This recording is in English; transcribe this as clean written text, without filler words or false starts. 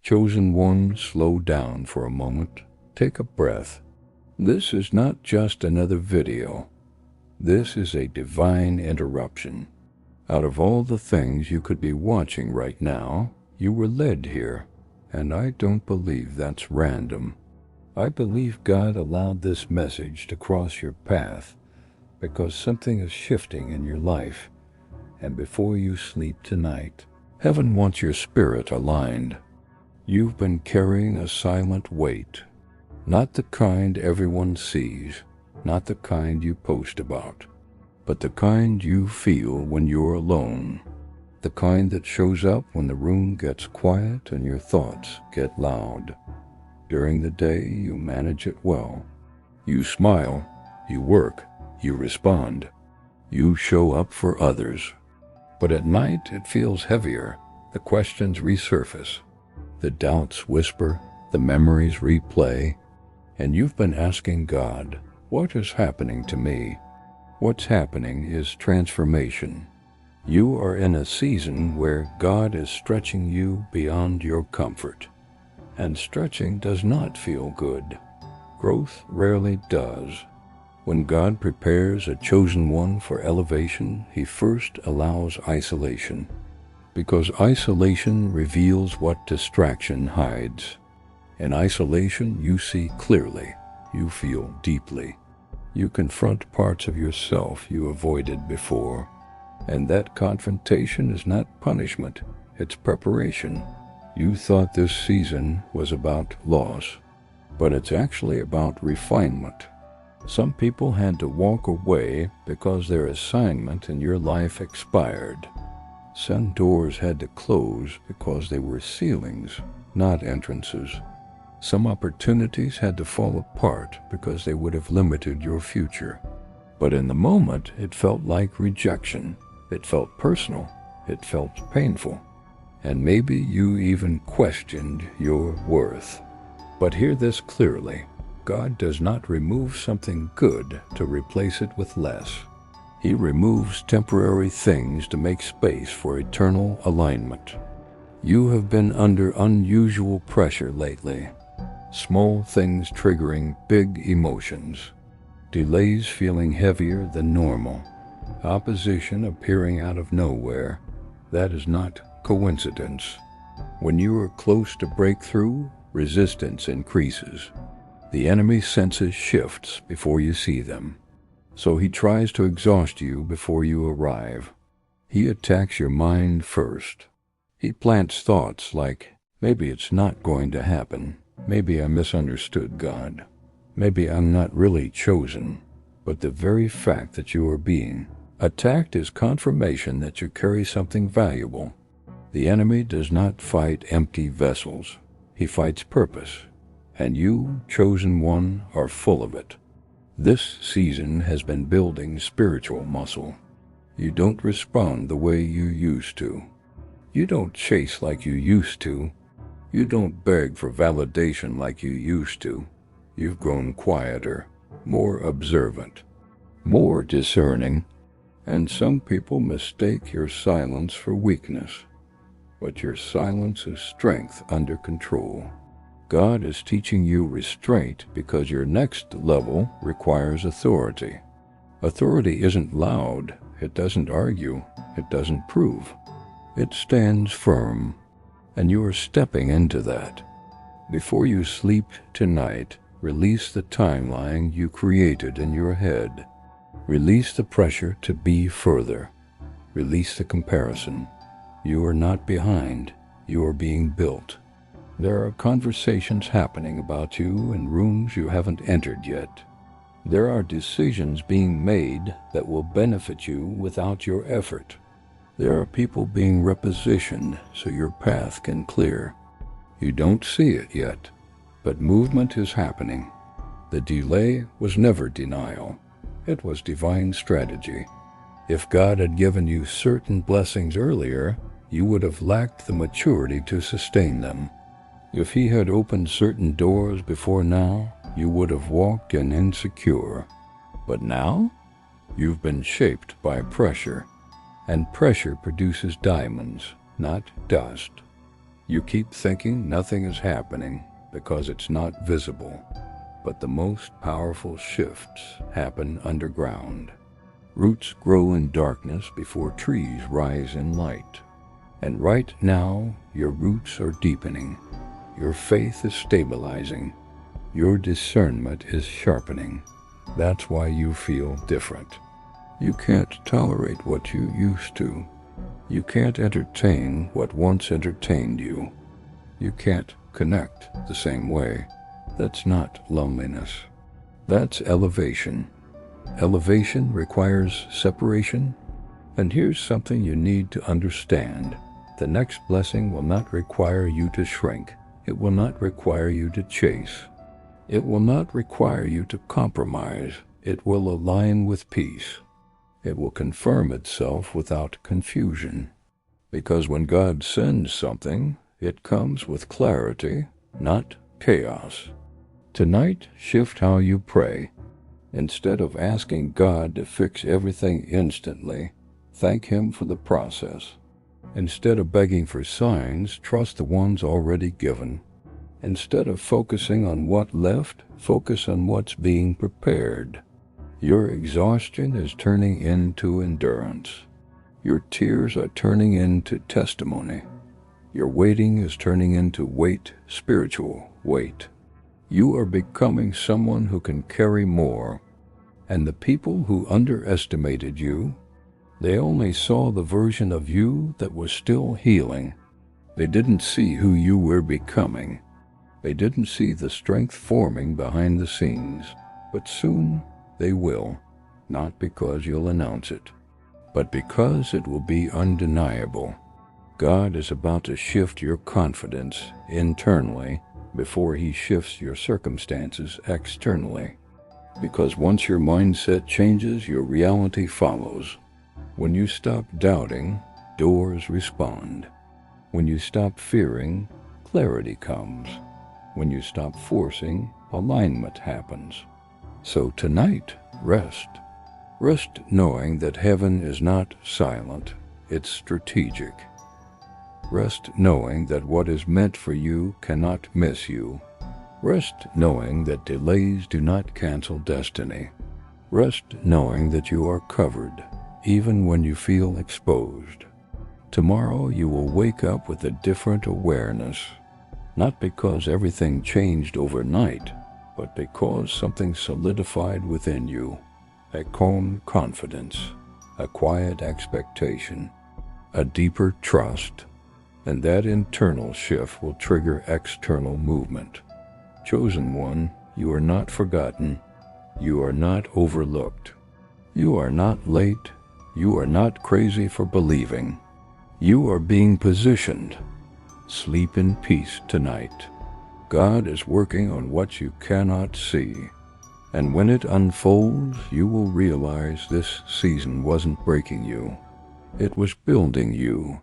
Chosen one, slow down for a moment. Take a breath. This is not just another video. This is a divine interruption. Out of all the things you could be watching right now, you were led here, and I don't believe that's random. I believe God allowed this message to cross your path because something is shifting in your life, and before you sleep tonight, heaven wants your spirit aligned. You've been carrying a silent weight, not the kind everyone sees, not the kind you post about, but the kind you feel when you're alone, the kind that shows up when the room gets quiet and your thoughts get loud. During the day, you manage it well. You smile, you work, you respond, you show up for others. But at night, it feels heavier. The questions resurface. The doubts whisper, the memories replay, and you've been asking God, what is happening to me? What's happening is transformation. You are in a season where God is stretching you beyond your comfort. And stretching does not feel good. Growth rarely does. When God prepares a chosen one for elevation, He first allows isolation. Because isolation reveals what distraction hides. In isolation, you see clearly, you feel deeply. You confront parts of yourself you avoided before. And that confrontation is not punishment, it's preparation. You thought this season was about loss, but it's actually about refinement. Some people had to walk away because their assignment in your life expired. Some doors had to close because they were ceilings, not entrances. Some opportunities had to fall apart because they would have limited your future. But in the moment, it felt like rejection. It felt personal. It felt painful. And maybe you even questioned your worth. But hear this clearly. God does not remove something good to replace it with less. He removes temporary things to make space for eternal alignment. You have been under unusual pressure lately. Small things triggering big emotions. Delays feeling heavier than normal. Opposition appearing out of nowhere. That is not coincidence. When you are close to breakthrough, resistance increases. The enemy senses shifts before you see them. So he tries to exhaust you before you arrive. He attacks your mind first. He plants thoughts like, maybe it's not going to happen. Maybe I misunderstood God. Maybe I'm not really chosen. But the very fact that you are being attacked is confirmation that you carry something valuable. The enemy does not fight empty vessels. He fights purpose. And you, chosen one, are full of it. This season has been building spiritual muscle. You don't respond the way you used to. You don't chase like you used to. You don't beg for validation like you used to. You've grown quieter, more observant, more discerning, and some people mistake your silence for weakness. But your silence is strength under control. God is teaching you restraint because your next level requires authority. Authority isn't loud, it doesn't argue, it doesn't prove. It stands firm, and you are stepping into that. Before you sleep tonight, release the timeline you created in your head. Release the pressure to be further. Release the comparison. You are not behind, you are being built. There are conversations happening about you in rooms you haven't entered yet. There are decisions being made that will benefit you without your effort. There are people being repositioned so your path can clear. You don't see it yet, but movement is happening. The delay was never denial. It was divine strategy. If God had given you certain blessings earlier, you would have lacked the maturity to sustain them. If He had opened certain doors before now, you would have walked in insecure. But now, you've been shaped by pressure, and pressure produces diamonds, not dust. You keep thinking nothing is happening because it's not visible, but the most powerful shifts happen underground. Roots grow in darkness before trees rise in light. And right now, your roots are deepening. Your faith is stabilizing. Your discernment is sharpening. That's why you feel different. You can't tolerate what you used to. You can't entertain what once entertained you. You can't connect the same way. That's not loneliness. That's elevation. Elevation requires separation. And here's something you need to understand. The next blessing will not require you to shrink. It will not require you to chase. It will not require you to compromise. It will align with peace. It will confirm itself without confusion. Because when God sends something, it comes with clarity, not chaos. Tonight, shift how you pray. Instead of asking God to fix everything instantly, thank Him for the process. Instead of begging for signs, trust the ones already given. Instead of focusing on what left, focus on what's being prepared. Your exhaustion is turning into endurance. Your tears are turning into testimony. Your waiting is turning into weight, spiritual weight. You are becoming someone who can carry more. And the people who underestimated you, they only saw the version of you that was still healing. They didn't see who you were becoming. They didn't see the strength forming behind the scenes. But soon they will, not because you'll announce it, but because it will be undeniable. God is about to shift your confidence internally before He shifts your circumstances externally. Because once your mindset changes, your reality follows. When you stop doubting, doors respond. When you stop fearing, clarity comes. When you stop forcing, alignment happens. So tonight, rest. Rest knowing that heaven is not silent, it's strategic. Rest knowing that what is meant for you cannot miss you. Rest knowing that delays do not cancel destiny. Rest knowing that you are covered, even when you feel exposed. Tomorrow you will wake up with a different awareness, not because everything changed overnight, but because something solidified within you. A calm confidence, a quiet expectation, a deeper trust, and that internal shift will trigger external movement. Chosen one, you are not forgotten. You are not overlooked. You are not late. You are not crazy for believing. You are being positioned. Sleep in peace tonight. God is working on what you cannot see. And when it unfolds, you will realize this season wasn't breaking you. It was building you.